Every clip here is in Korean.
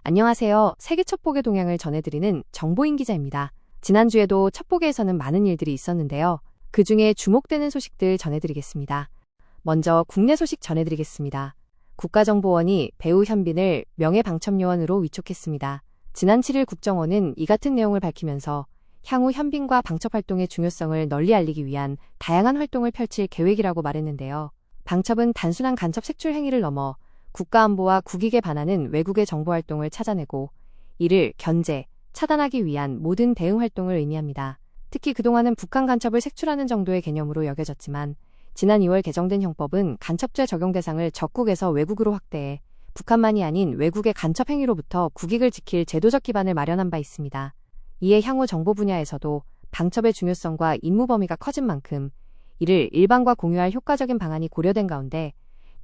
안녕하세요. 세계 첩보계 동향을 전해드리는 정보인 기자입니다. 지난주에도 첩보계에서는 많은 일들이 있었는데요. 그 중에 주목되는 소식들 전해드리겠습니다. 먼저 국내 소식 전해드리겠습니다. 국가정보원이 배우 현빈을 명예방첩요원으로 위촉했습니다. 지난 7일 국정원은 이 같은 내용을 밝히면서 향후 현빈과 방첩활동의 중요성을 널리 알리기 위한 다양한 활동을 펼칠 계획이라고 말했는데요. 방첩은 단순한 간첩 색출 행위를 넘어 국가안보와 국익에 반하는 외국의 정보활동을 찾아내고 이를 견제, 차단하기 위한 모든 대응 활동을 의미합니다. 특히 그동안은 북한 간첩을 색출하는 정도의 개념으로 여겨졌지만 지난 2월 개정된 형법은 간첩죄 적용 대상을 적국에서 외국으로 확대해 북한만이 아닌 외국의 간첩 행위로부터 국익을 지킬 제도적 기반을 마련한 바 있습니다. 이에 향후 정보 분야에서도 방첩의 중요성과 임무 범위가 커진 만큼 이를 일반과 공유할 효과적인 방안이 고려된 가운데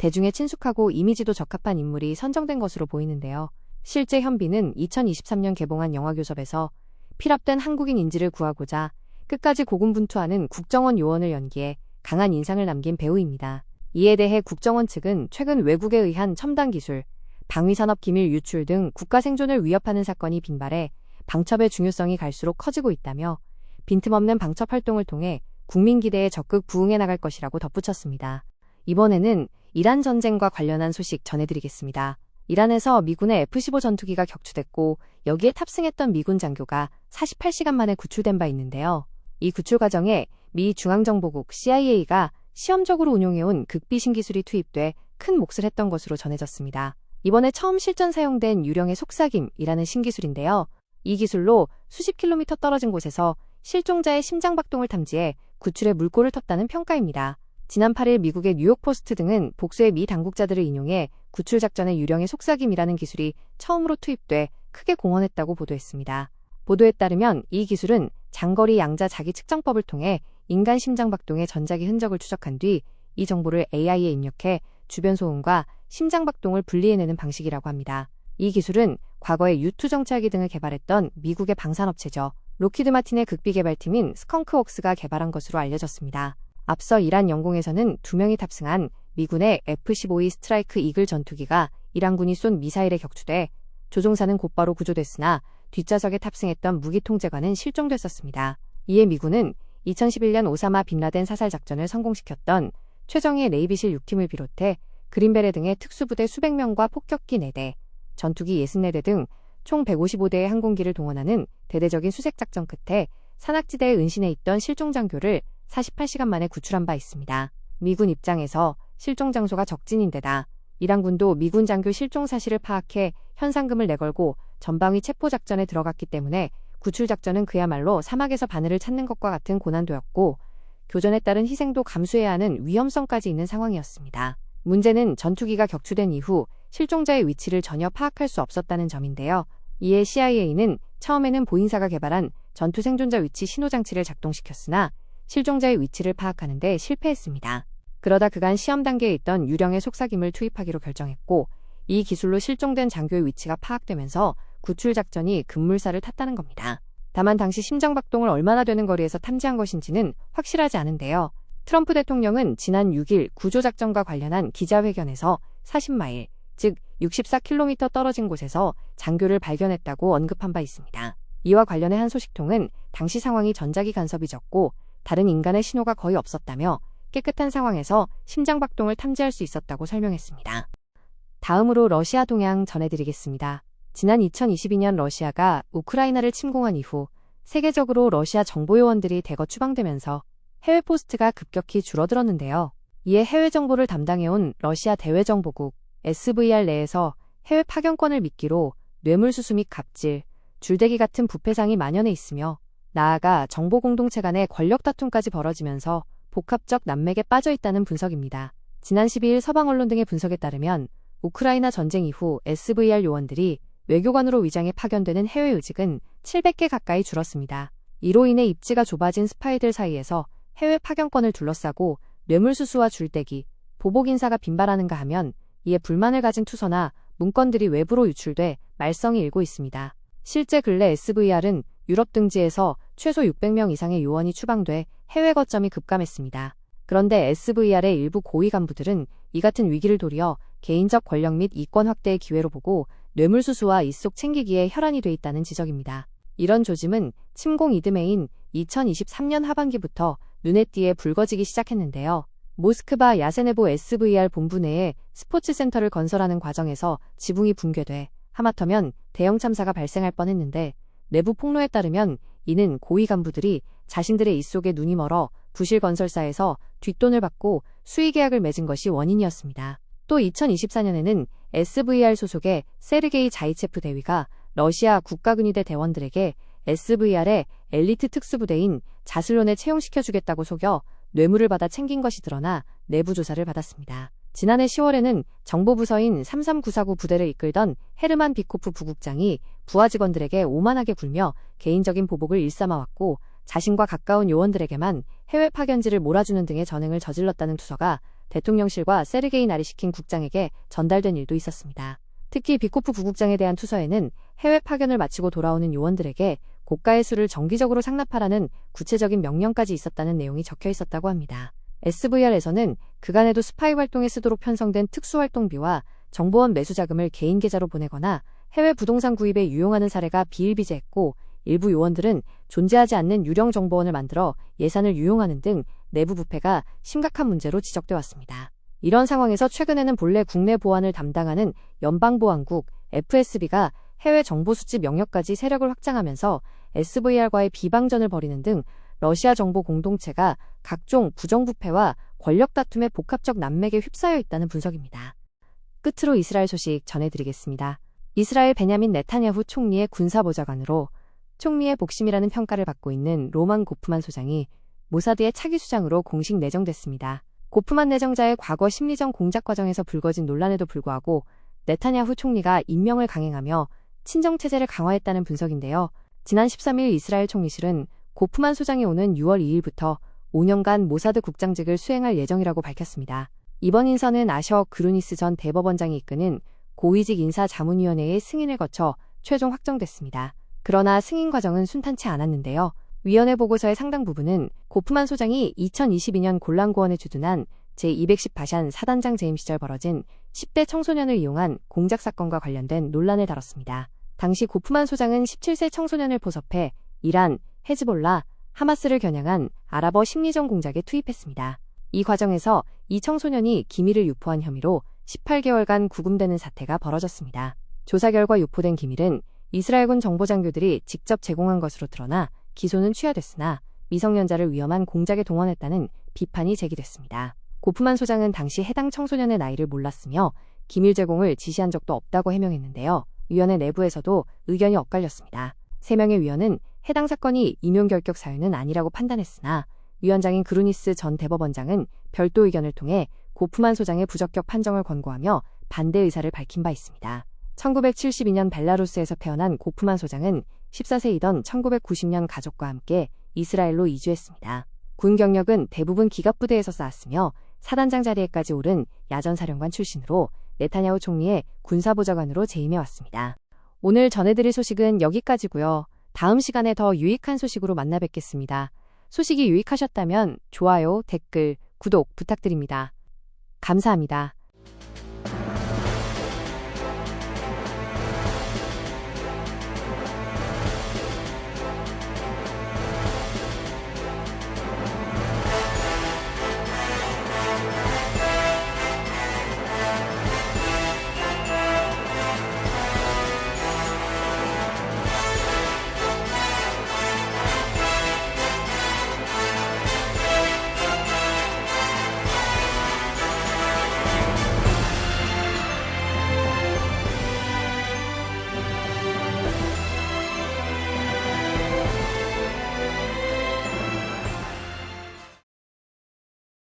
대중에 친숙하고 이미지도 적합한 인물이 선정된 것으로 보이는데요. 실제 현빈은 2023년 개봉한 영화 교섭에서 필압된 한국인 인지를 구하고자 끝까지 고군분투하는 국정원 요원을 연기해 강한 인상을 남긴 배우입니다. 이에 대해 국정원 측은 최근 외국에 의한 첨단 기술, 방위산업 기밀 유출 등 국가 생존을 위협하는 사건이 빈발해 방첩의 중요성이 갈수록 커지고 있다며 빈틈없는 방첩 활동을 통해 국민 기대에 적극 부응해 나갈 것이라고 덧붙였습니다. 이번에는 이란 전쟁과 관련한 소식 전해드리겠습니다. 이란에서 미군의 F-15 전투기가 격추됐고 여기에 탑승했던 미군 장교가 48시간 만에 구출된 바 있는데요. 이 구출 과정에 미 중앙정보국 CIA가 시험적으로 운용해온 극비신 기술이 투입돼 큰 몫을 했던 것으로 전해졌습니다. 이번에 처음 실전 사용된 유령의 속삭임이라는 신기술인데요. 이 기술로 수십 킬로미터 떨어진 곳에서 실종자의 심장박동을 탐지해 구출에 물꼬를 텄다는 평가입니다. 지난 8일 미국의 뉴욕포스트 등은 복수의 미 당국자들을 인용해 구출 작전의 유령의 속삭임이라는 기술이 처음으로 투입돼 크게 공헌했다고 보도했습니다. 보도에 따르면 이 기술은 장거리 양자 자기 측정법을 통해 인간 심장박동의 전자기 흔적을 추적한 뒤 이 정보를 AI에 입력해 주변 소음과 심장박동을 분리해내는 방식이라고 합니다. 이 기술은 과거에 U2 정찰기 등을 개발했던 미국의 방산업체죠. 록히드 마틴의 극비 개발팀인 스컹크웍스가 개발한 것으로 알려졌습니다. 앞서 이란 영공에서는 2명이 탑승한 미군의 F-15E 스트라이크 이글 전투기가 이란군이 쏜 미사일에 격추돼 조종사는 곧바로 구조됐으나 뒷좌석에 탑승했던 무기통제관은 실종됐었습니다. 이에 미군은 2011년 오사마 빈라덴 사살 작전을 성공시켰던 최정예 네이비실 6팀을 비롯해 그린베레 등의 특수부대 수백 명과 폭격기 4대, 전투기 64대 등 총 155대의 항공기를 동원하는 대대적인 수색작전 끝에 산악지대에 은신해 있던 실종 장교를 48시간 만에 구출한 바 있습니다. 미군 입장에서 실종 장소가 적진인데다 이란군도 미군 장교 실종 사실을 파악해 현상금을 내걸고 전방위 체포 작전에 들어갔기 때문에 구출 작전은 그야말로 사막에서 바늘을 찾는 것과 같은 고난도였고 교전에 따른 희생도 감수해야 하는 위험성까지 있는 상황이었습니다. 문제는 전투기가 격추된 이후 실종자의 위치를 전혀 파악할 수 없었다는 점인데요. 이에 CIA는 처음에는 보인사가 개발한 전투 생존자 위치 신호장치를 작동시켰으나 실종자의 위치를 파악하는 데 실패했습니다. 그러다 그간 시험 단계에 있던 유령의 속삭임을 투입하기로 결정했고 이 기술로 실종된 장교의 위치가 파악되면서 구출 작전이 급물살을 탔다는 겁니다. 다만 당시 심장박동을 얼마나 되는 거리에서 탐지한 것인지는 확실하지 않은데요. 트럼프 대통령은 지난 6일 구조작전과 관련한 기자회견에서 40마일, 즉 64km 떨어진 곳에서 장교를 발견했다고 언급한 바 있습니다. 이와 관련해 한 소식통은 당시 상황이 전자기 간섭이 적고 다른 인간의 신호가 거의 없었다며 깨끗한 상황에서 심장박동을 탐지할 수 있었다고 설명했습니다. 다음으로 러시아 동향 전해드리겠습니다. 지난 2022년 러시아가 우크라이나를 침공한 이후 세계적으로 러시아 정보요원들이 대거 추방되면서 해외 포스트가 급격히 줄어들었는데요. 이에 해외 정보를 담당해온 러시아 대외정보국 SVR 내에서 해외 파견권을 미끼로 뇌물수수 및 갑질, 줄대기 같은 부패상이 만연해 있으며 나아가 정보 공동체 간의 권력 다툼까지 벌어지면서 복합적 난맥에 빠져 있다는 분석입니다. 지난 12일 서방 언론 등의 분석에 따르면 우크라이나 전쟁 이후 SVR 요원들이 외교관으로 위장해 파견되는 해외 요직은 700개 가까이 줄었습니다. 이로 인해 입지가 좁아진 스파이들 사이에서 해외 파견권을 둘러싸고 뇌물수수와 줄대기, 보복 인사가 빈발하는가 하면 이에 불만을 가진 투서나 문건들이 외부로 유출돼 말썽이 일고 있습니다. 실제 근래 SVR은 유럽 등지에서 최소 600명 이상의 요원이 추방돼 해외 거점이 급감했습니다. 그런데 SVR의 일부 고위 간부들은 이 같은 위기를 도리어 개인적 권력 및 이권 확대의 기회로 보고 뇌물수수와 입속 챙기기에 혈안이 돼 있다는 지적입니다. 이런 조짐은 침공 이듬해인 2023년 하반기부터 눈에 띄게 불거지기 시작했는데요. 모스크바 야세네보 SVR 본부 내에 스포츠 센터를 건설하는 과정에서 지붕이 붕괴돼 하마터면 대형 참사가 발생할 뻔했는데 내부 폭로에 따르면 이는 고위 간부들이 자신들의 입속에 눈이 멀어 부실 건설사에서 뒷돈을 받고 수의 계약을 맺은 것이 원인이었습니다. 또 2024년에는 SVR 소속의 세르게이 자이체프 대위가 러시아 국가근위대 대원들에게 SVR의 엘리트 특수부대인 자슬론에 채용시켜주겠다고 속여 뇌물을 받아 챙긴 것이 드러나 내부 조사를 받았습니다. 지난해 10월에는 정보부서인 33949 부대를 이끌던 헤르만 비코프 부국장이 부하 직원들에게 오만하게 굴며 개인적인 보복을 일삼아왔고 자신과 가까운 요원들에게만 해외 파견지를 몰아주는 등의 전횡을 저질렀다는 투서가 대통령실과 세르게이 나리시킨 국장에게 전달된 일도 있었습니다. 특히 비코프 부국장에 대한 투서에는 해외 파견을 마치고 돌아오는 요원들에게 고가의 술을 정기적으로 상납하라는 구체적인 명령까지 있었다는 내용이 적혀 있었다고 합니다. SVR에서는 그간에도 스파이 활동에 쓰도록 편성된 특수활동비와 정보원 매수 자금을 개인 계좌로 보내거나 해외 부동산 구입에 유용하는 사례가 비일비재했고 일부 요원들은 존재하지 않는 유령 정보원을 만들어 예산을 유용하는 등 내부 부패가 심각한 문제로 지적돼 왔습니다. 이런 상황에서 최근에는 본래 국내 보안을 담당하는 연방보안국 FSB가 해외 정보 수집 영역까지 세력을 확장하면서 SVR과의 비방전을 벌이는 등 러시아 정보 공동체가 각종 부정부패와 권력 다툼의 복합적 난맥에 휩싸여 있다는 분석입니다. 끝으로 이스라엘 소식 전해드리겠습니다. 이스라엘 베냐민 네타냐후 총리의 군사보좌관으로 총리의 복심이라는 평가를 받고 있는 로만 고프만 소장이 모사드의 차기 수장으로 공식 내정됐습니다. 고프만 내정자의 과거 심리전 공작 과정에서 불거진 논란에도 불구하고 네타냐후 총리가 임명을 강행하며 친정체제를 강화했다는 분석인데요. 지난 13일 이스라엘 총리실은 고프만 소장이 오는 6월 2일부터 5년간 모사드 국장직을 수행할 예정이라고 밝혔습니다. 이번 인선은 아셔 그루니스 전 대법원장이 이끄는 고위직 인사자문위원회의 승인을 거쳐 최종 확정됐습니다. 그러나 승인 과정은 순탄치 않았는데요. 위원회 보고서의 상당 부분은 고프만 소장이 2022년 골란고원에 주둔한 제210 바샨 사단장 재임 시절 벌어진 10대 청소년을 이용한 공작 사건과 관련된 논란을 다뤘습니다. 당시 고프만 소장은 17세 청소년을 포섭해 이란, 헤즈볼라, 하마스를 겨냥한 아랍어 심리전 공작에 투입했습니다. 이 과정에서 이 청소년이 기밀을 유포한 혐의로 18개월간 구금되는 사태가 벌어졌습니다. 조사 결과 유포된 기밀은 이스라엘군 정보장교들이 직접 제공한 것으로 드러나 기소는 취하됐으나 미성년자를 위험한 공작에 동원했다는 비판이 제기됐습니다. 고프만 소장은 당시 해당 청소년의 나이를 몰랐으며 기밀 제공을 지시한 적도 없다고 해명했는데요. 위원회 내부에서도 의견이 엇갈렸습니다. 3명의 위원은 해당 사건이 임용결격 사유는 아니라고 판단했으나 위원장인 그루니스 전 대법원장은 별도 의견을 통해 고프만 소장의 부적격 판정을 권고하며 반대 의사를 밝힌 바 있습니다. 1972년 벨라루스에서 태어난 고프만 소장은 14세이던 1990년 가족과 함께 이스라엘로 이주했습니다. 군 경력은 대부분 기갑부대에서 쌓았으며 사단장 자리에까지 오른 야전사령관 출신으로 네타냐후 총리의 군사보좌관으로 재임해왔습니다. 오늘 전해드릴 소식은 여기까지고요. 다음 시간에 더 유익한 소식으로 만나 뵙겠습니다. 소식이 유익하셨다면 좋아요, 댓글, 구독 부탁드립니다. 감사합니다.